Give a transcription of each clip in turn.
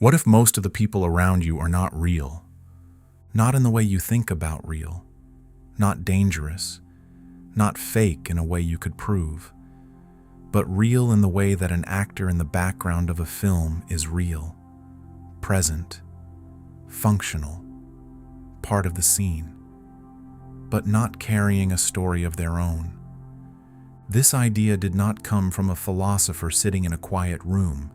What if most of the people around you are not real? Not in the way you think about real, not dangerous, not fake in a way you could prove, but real in the way that an actor in the background of a film is real, present, functional, part of the scene, but not carrying a story of their own. This idea did not come from a philosopher sitting in a quiet room.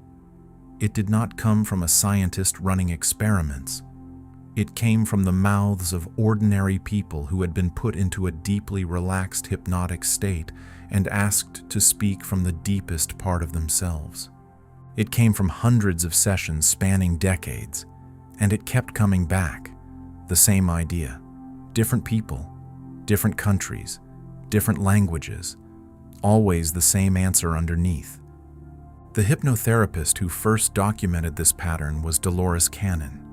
It did not come from a scientist running experiments. It came from the mouths of ordinary people who had been put into a deeply relaxed hypnotic state and asked to speak from the deepest part of themselves. It came from hundreds of sessions spanning decades, and it kept coming back. The same idea. Different people, different countries, different languages, always the same answer underneath. The hypnotherapist who first documented this pattern was Dolores Cannon.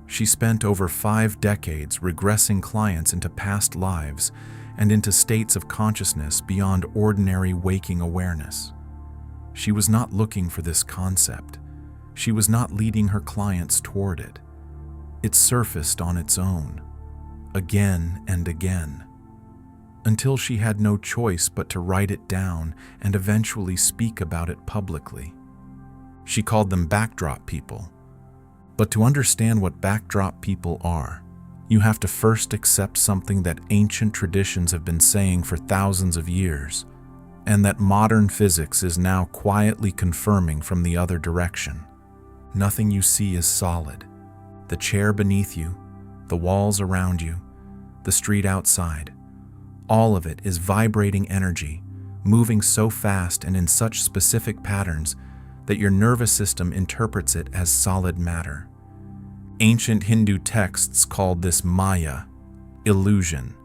She spent over 5 decades regressing clients into past lives and into states of consciousness beyond ordinary waking awareness. She was not looking for this concept. She was not leading her clients toward it. It surfaced on its own, again and again, until she had no choice but to write it down and eventually speak about it publicly. She called them backdrop people. But to understand what backdrop people are, you have to first accept something that ancient traditions have been saying for thousands of years, and that modern physics is now quietly confirming from the other direction. Nothing you see is solid. The chair beneath you, the walls around you, the street outside, all of it is vibrating energy, moving so fast and in such specific patterns that your nervous system interprets it as solid matter. Ancient Hindu texts called this Maya, illusion,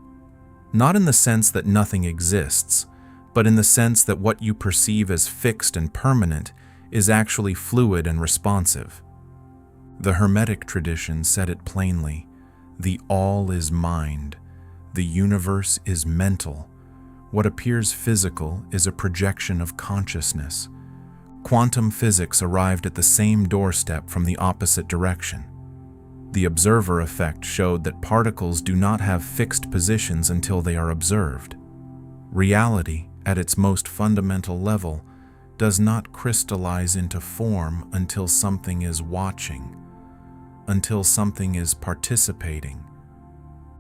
not in the sense that nothing exists, but in the sense that what you perceive as fixed and permanent is actually fluid and responsive. The Hermetic tradition said it plainly: the all is mind, the universe is mental, what appears physical is a projection of consciousness. Quantum physics arrived at the same doorstep from the opposite direction. The observer effect showed that particles do not have fixed positions until they are observed. Reality, at its most fundamental level, does not crystallize into form until something is watching, until something is participating.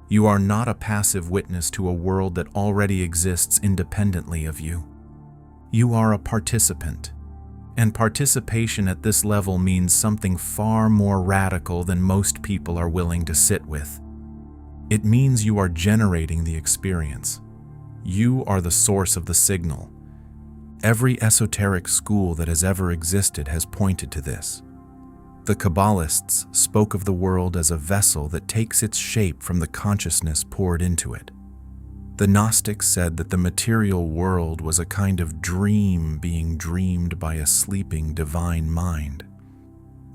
You are not a passive witness to a world that already exists independently of you. You are a participant. And participation at this level means something far more radical than most people are willing to sit with. It means you are generating the experience. You are the source of the signal. Every esoteric school that has ever existed has pointed to this. The Kabbalists spoke of the world as a vessel that takes its shape from the consciousness poured into it. The Gnostics said that the material world was a kind of dream being dreamed by a sleeping divine mind.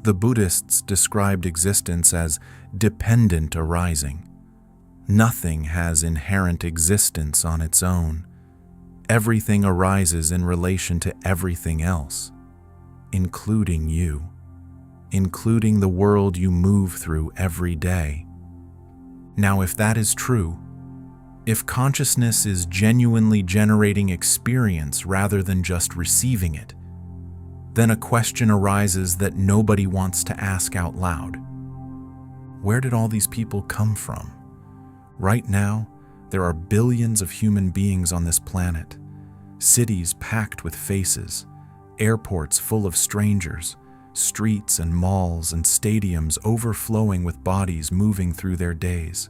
The Buddhists described existence as dependent arising. Nothing has inherent existence on its own. Everything arises in relation to everything else, including you, including the world you move through every day. Now, if that is true, if consciousness is genuinely generating experience rather than just receiving it, then a question arises that nobody wants to ask out loud. Where did all these people come from? Right now, there are billions of human beings on this planet, cities packed with faces, airports full of strangers, streets and malls and stadiums overflowing with bodies moving through their days.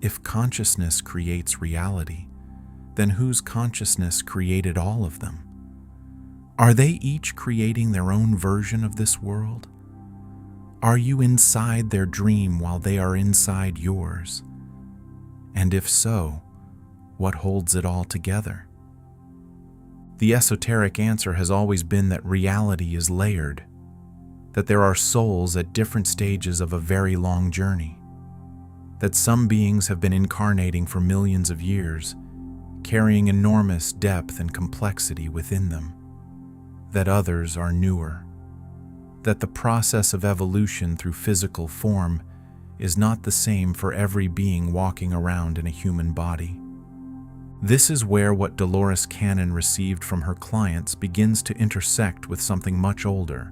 If consciousness creates reality, then whose consciousness created all of them? Are they each creating their own version of this world? Are you inside their dream while they are inside yours? And if so, what holds it all together? The esoteric answer has always been that reality is layered, that there are souls at different stages of a very long journey, that some beings have been incarnating for millions of years, carrying enormous depth and complexity within them, that others are newer, that the process of evolution through physical form is not the same for every being walking around in a human body. This is where what Dolores Cannon received from her clients begins to intersect with something much older.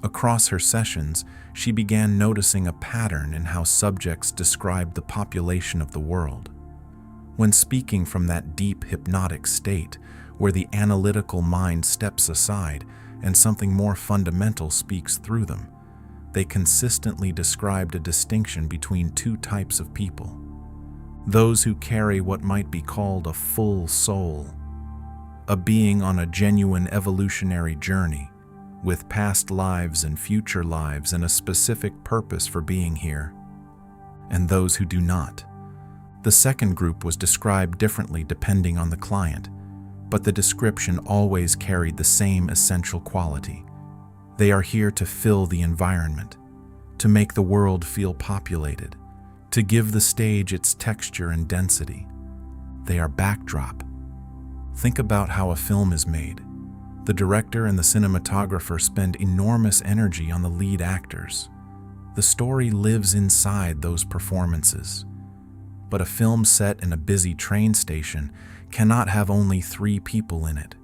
Across her sessions, she began noticing a pattern in how subjects described the population of the world. When speaking from that deep hypnotic state, where the analytical mind steps aside and something more fundamental speaks through them, they consistently described a distinction between two types of people. Those who carry what might be called a full soul, a being on a genuine evolutionary journey, with past lives and future lives and a specific purpose for being here, and those who do not. The second group was described differently depending on the client, but the description always carried the same essential quality. They are here to fill the environment, to make the world feel populated, to give the stage its texture and density. They are backdrop. Think about how a film is made. The director and the cinematographer spend enormous energy on the lead actors. The story lives inside those performances. But a film set in a busy train station cannot have only 3 people in it.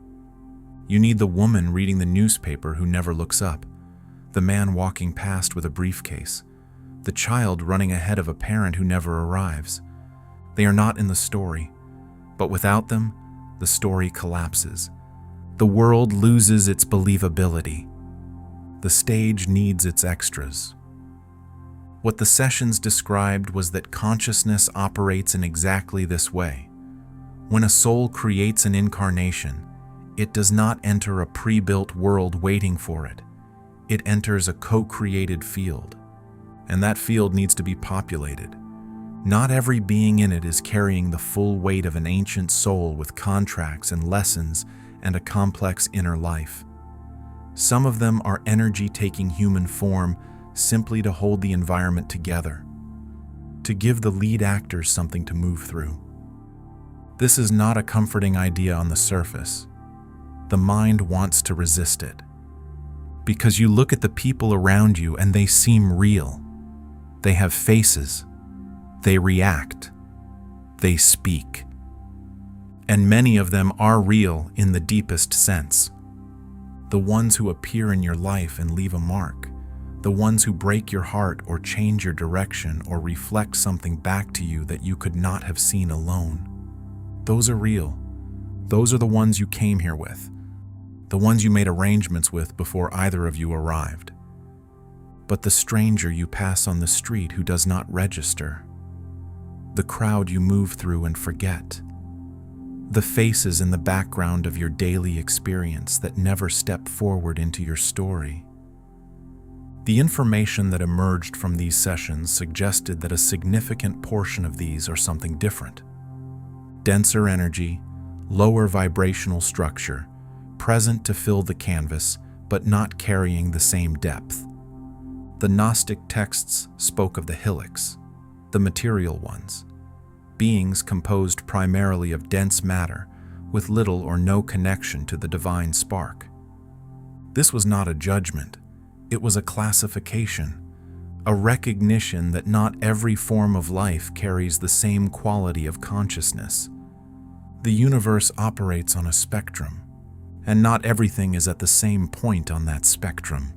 You need the woman reading the newspaper who never looks up, the man walking past with a briefcase, the child running ahead of a parent who never arrives. They are not in the story, but without them, the story collapses. The world loses its believability. The stage needs its extras. What the sessions described was that consciousness operates in exactly this way. When a soul creates an incarnation, it does not enter a pre-built world waiting for it. It enters a co-created field, and that field needs to be populated. Not every being in it is carrying the full weight of an ancient soul with contracts and lessons and a complex inner life. Some of them are energy taking human form simply to hold the environment together, to give the lead actors something to move through. This is not a comforting idea on the surface. The mind wants to resist it. Because you look at the people around you and they seem real. They have faces. They react. They speak. And many of them are real in the deepest sense. The ones who appear in your life and leave a mark. The ones who break your heart or change your direction or reflect something back to you that you could not have seen alone. Those are real. Those are the ones you came here with. The ones you made arrangements with before either of you arrived. But the stranger you pass on the street who does not register. The crowd you move through and forget. The faces in the background of your daily experience that never step forward into your story. The information that emerged from these sessions suggested that a significant portion of these are something different. Denser energy, lower vibrational structure, present to fill the canvas, but not carrying the same depth. The Gnostic texts spoke of the Hylics, the material ones, beings composed primarily of dense matter with little or no connection to the divine spark. This was not a judgment. It was a classification, a recognition that not every form of life carries the same quality of consciousness. The universe operates on a spectrum, and not everything is at the same point on that spectrum.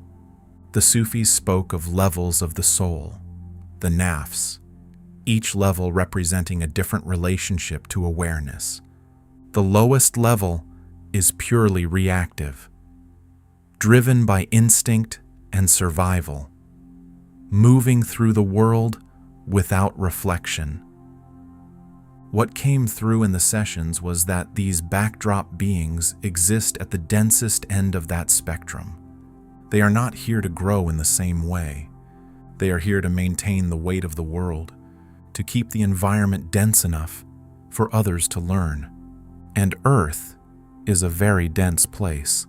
The Sufis spoke of levels of the soul, the nafs, each level representing a different relationship to awareness. The lowest level is purely reactive, driven by instinct and survival, moving through the world without reflection. What came through in the sessions was that these backdrop beings exist at the densest end of that spectrum. They are not here to grow in the same way. They are here to maintain the weight of the world, to keep the environment dense enough for others to learn. And Earth is a very dense place,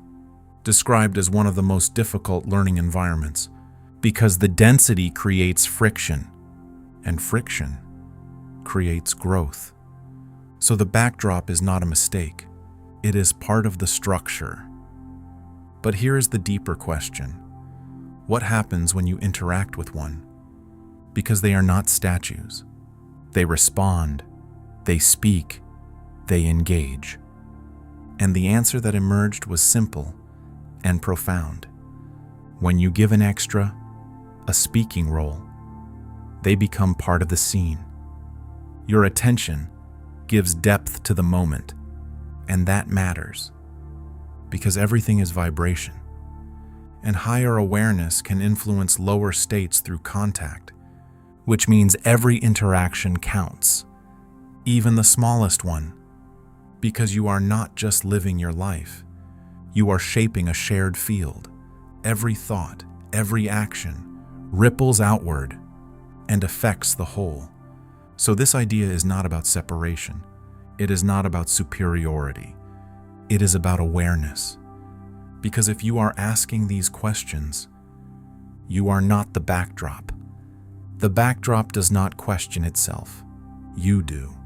described as one of the most difficult learning environments, because the density creates friction, and friction creates growth. So the backdrop is not a mistake. It is part of the structure. But here is the deeper question. What happens when you interact with one? Because they are not statues. They respond, they speak, they engage. And the answer that emerged was simple and profound. When you give an extra, a speaking role, they become part of the scene. Your attention gives depth to the moment, and that matters, because everything is vibration, and higher awareness can influence lower states through contact, which means every interaction counts, even the smallest one, because you are not just living your life, you are shaping a shared field. Every thought, every action ripples outward and affects the whole. So this idea is not about separation. It is not about superiority. It is about awareness. Because if you are asking these questions, you are not the backdrop. The backdrop does not question itself. You do.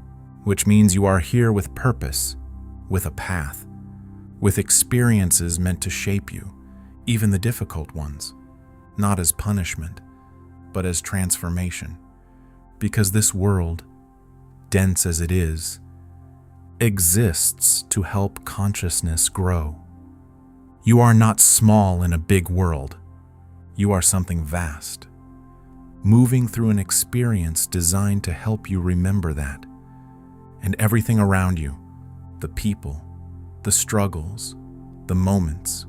Which means you are here with purpose, with a path, with experiences meant to shape you, even the difficult ones, not as punishment, but as transformation. Because this world, dense as it is, exists to help consciousness grow. You are not small in a big world. You are something vast, moving through an experience designed to help you remember that. And everything around you, the people, the struggles, the moments,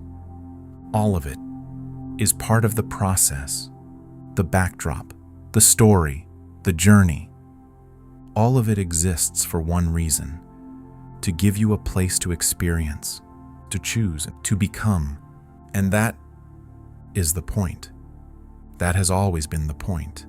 all of it is part of the process, the backdrop, the story, the journey. All of it exists for one reason: to give you a place to experience, to choose, to become. And that is the point. That has always been the point.